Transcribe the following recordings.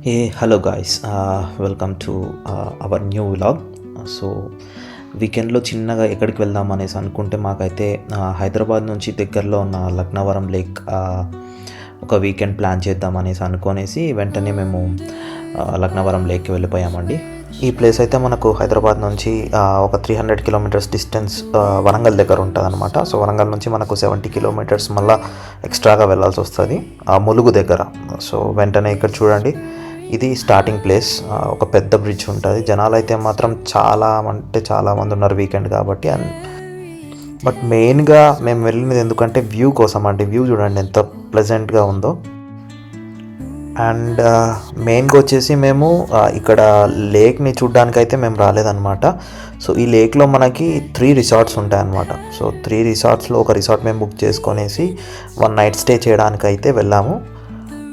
Hello guys, welcome to our new vlog. So వీకెండ్లో చిన్నగా ఎక్కడికి వెళ్దాం అనేసి అనుకుంటే మాకైతే హైదరాబాద్ నుంచి దగ్గరలో ఉన్న లక్నవరం లేక్ ఒక వీకెండ్ ప్లాన్ చేద్దాం అనేసి అనుకునేసి వెంటనే మేము లక్నవరం లేక్కి వెళ్ళిపోయామండి. ఈ ప్లేస్ అయితే మనకు హైదరాబాద్ నుంచి ఒక 300 కిలోమీటర్స్ డిస్టెన్స్ వరంగల్ దగ్గర ఉంటుంది అనమాట. సో వరంగల్ నుంచి మనకు 70 కిలోమీటర్స్ మళ్ళీ ఎక్స్ట్రాగా వెళ్ళాల్సి వస్తుంది ములుగు దగ్గర. సో వెంటనే ఇక్కడ చూడండి, ఇది స్టార్టింగ్ ప్లేస్. ఒక పెద్ద బ్రిడ్జ్ ఉంటుంది. జనాలు అయితే మాత్రం చాలా అంటే చాలామంది ఉన్నారు వీకెండ్ కాబట్టి. బట్ మెయిన్గా మేము వెళ్ళినది ఎందుకంటే వ్యూ కోసం అండి. వ్యూ చూడండి ఎంత ప్లెజెంట్గా ఉందో. అండ్ మెయిన్గా వచ్చేసి మేము ఇక్కడ లేక్ని చూడడానికి అయితే మేము రాలేదన్నమాట. సో ఈ లేక్లో మనకి 3 రిసార్ట్స్ ఉంటాయన్నమాట. సో 3 రిసార్ట్స్లో ఒక రిసార్ట్ మేము బుక్ చేసుకొనేసి 1 నైట్ స్టే చేయడానికి అయితే వెళ్ళాము.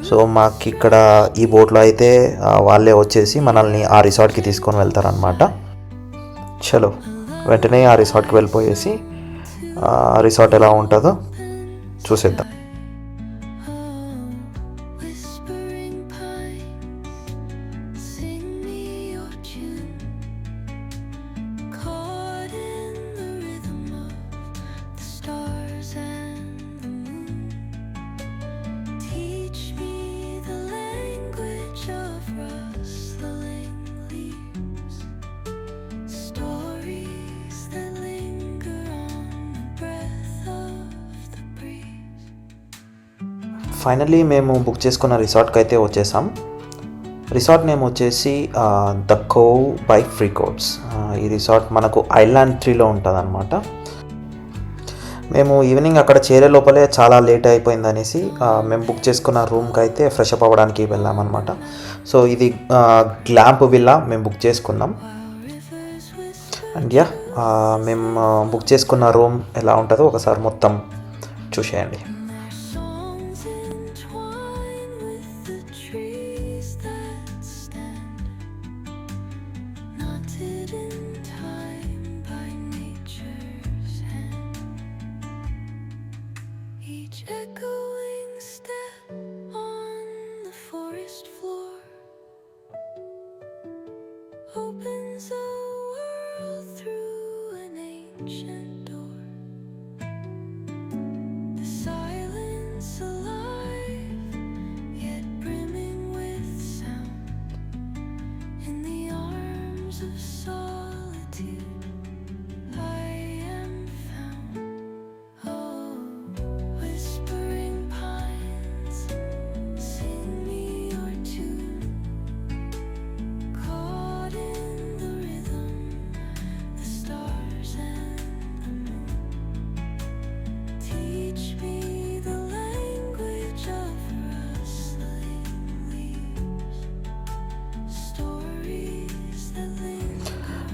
సో మాకు ఇక్కడ ఈ బోట్లో అయితే వాళ్ళే వచ్చేసి మనల్ని ఆ రిసార్ట్కి తీసుకొని వెళ్తారనమాట. చలో వెంటనే ఆ రిసార్ట్కి వెళ్ళిపోయేసి ఆ రిసార్ట్ ఎలా ఉంటుందో చూసేద్దాం. ఫైనల్లీ మేము బుక్ చేసుకున్న రిసార్ట్కి అయితే వచ్చేసాం. రిసార్ట్ నేమ్ వచ్చేసి ద కోవ్ బై ఫ్రీకోర్ట్స్. ఈ రిసార్ట్ మనకు ఐలాండ్ 3లో ఉంటుంది అనమాట. మేము ఈవినింగ్ అక్కడ చేరే లోపలే చాలా లేట్ అయిపోయింది అనేసి మేము బుక్ చేసుకున్న రూమ్కి అయితే ఫ్రెష్ అప్ అవ్వడానికి వెళ్ళామన్నమాట. సో ఇది గ్లాంప్ విల్లా మేము బుక్ చేసుకున్నాం. అండ్ మేము బుక్ చేసుకున్న రూమ్ ఎలా ఉంటుందో ఒకసారి మొత్తం చూసేయండి.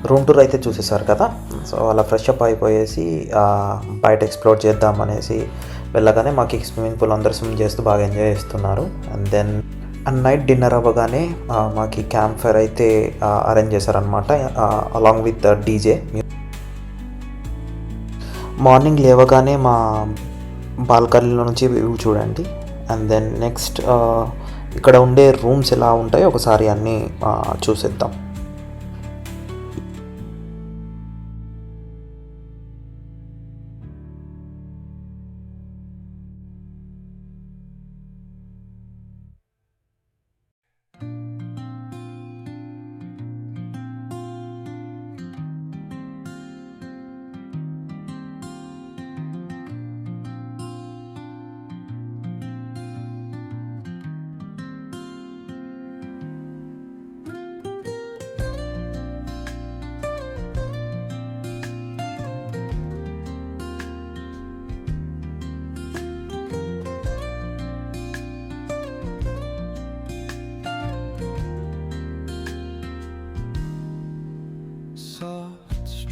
రూమ్ టూర్ అయితే చూసేసారు కదా. సో అలా ఫ్రెష్ అప్ అయిపోయేసి బయట ఎక్స్ప్లోర్ చేద్దాం అనేసి వెళ్ళగానే మాకు స్విమ్మింగ్ పూల్ అందరూ స్విమ్ చేస్తూ బాగా ఎంజాయ్ చేస్తున్నారు. అండ్ దెన్ నైట్ డిన్నర్ అవ్వగానే మాకు క్యాంప్ ఫైర్ అయితే అరేంజ్ చేశారనమాట అలాంగ్ విత్ డీజే. మార్నింగ్ లేవగానే మా బాల్కనీలో నుంచి వ్యూ చూడండి. అండ్ దెన్ నెక్స్ట్ ఇక్కడ ఉండే రూమ్స్ ఎలా ఉంటాయో ఒకసారి అన్నీ చూసేద్దాం.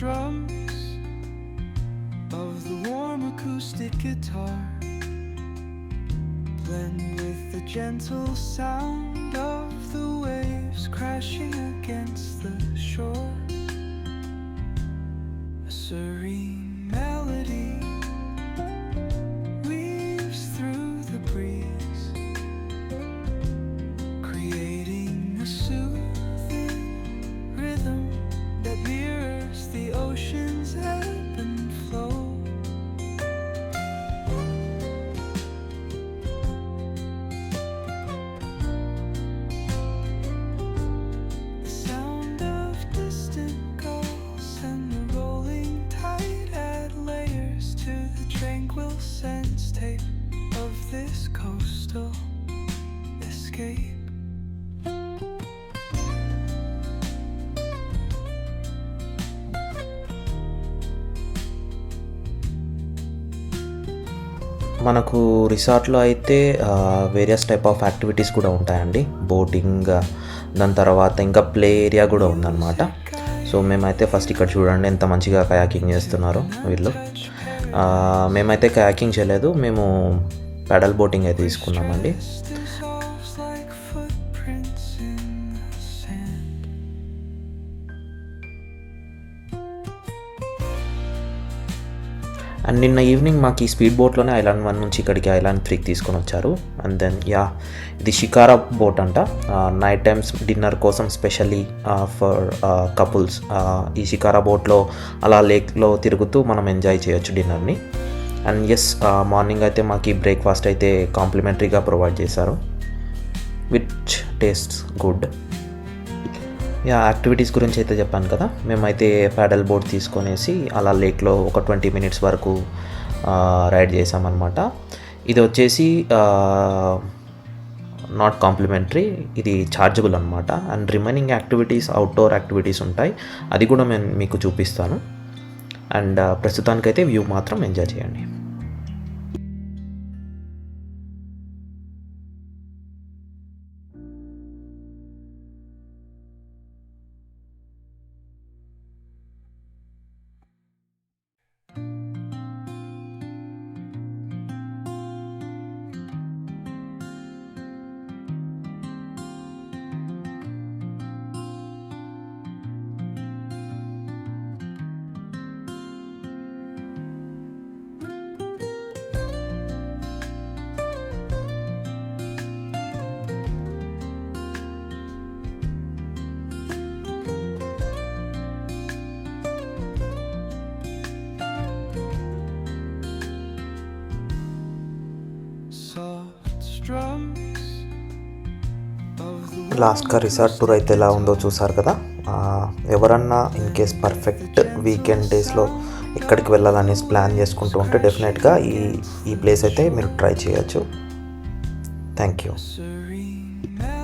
Drums of the warm acoustic guitar blend with the gentle sound of the waves crashing against the shore. A serene melody weaves through the breeze, creating and the rolling tide add layers to the tranquil sense tape of this coastal escape. మనకు రిసార్ట్లో అయితే various type of activities కూడా ఉంటాయండి. Boating, దాని తర్వాత ఇంకా play area కూడా ఉందన్నమాట. So మేమైతే ఫస్ట్ ఇక్కడ చూడండి ఎంత మంచిగా కయాకింగ్ చేస్తున్నారో వీళ్ళు. మేమైతే కయాకింగ్ చేయలేదు, మేము పెడల్ బోటింగ్ అయితే తీసుకున్నామండి. Dissolves like footprints in the sand. And నిన్న ఈవినింగ్ మాకు ఈ స్పీడ్ బోట్లోనే ఐలాండ్ 1 నుంచి ఇక్కడికి ఐలాండ్ 3కి తీసుకొని వచ్చారు. అండ్ దెన్ ఇది షికారా బోట్ అంట. నైట్ టైమ్స్ డిన్నర్ కోసం స్పెషల్లీ ఫర్ కపుల్స్ ఈ షికారా బోట్లో అలా లేక్లో తిరుగుతూ మనం ఎంజాయ్ చేయొచ్చు డిన్నర్ని. అండ్ మార్నింగ్ అయితే మాకు ఈ బ్రేక్ఫాస్ట్ అయితే కాంప్లిమెంటరీగా ప్రొవైడ్ చేశారు, విచ్ టేస్ట్స్ గుడ్. యాక్టివిటీస్ గురించి అయితే చెప్పాను కదా, మేమైతే ప్యాడల్ బోట్ తీసుకొనేసి అలా లేక్లో ఒక 20 minutes వరకు రైడ్ చేసామన్నమాట. ఇది వచ్చేసి నాట్ కాంప్లిమెంటరీ, ఇది ఛార్జబుల్ అనమాట. And remaining activities outdoor activities ఉంటాయి, అది కూడా నేను మీకు చూపిస్తాను. అండ్ ప్రస్తుతానికైతే వ్యూ మాత్రం ఎంజాయ్ చేయండి. Soft strums of the లాస్ట్గా రిసార్ట్ టూర్ అయితే ఎలా ఉందో చూసారు కదా. ఎవరన్నా ఇన్ కేస్ పర్ఫెక్ట్ వీకెండ్ డేస్లో ఎక్కడికి వెళ్ళాలనేసి ప్లాన్ చేసుకుంటూ ఉంటే డెఫినెట్గా ఈ ప్లేస్ అయితే మీరు ట్రై చేయొచ్చు. Thank you. serene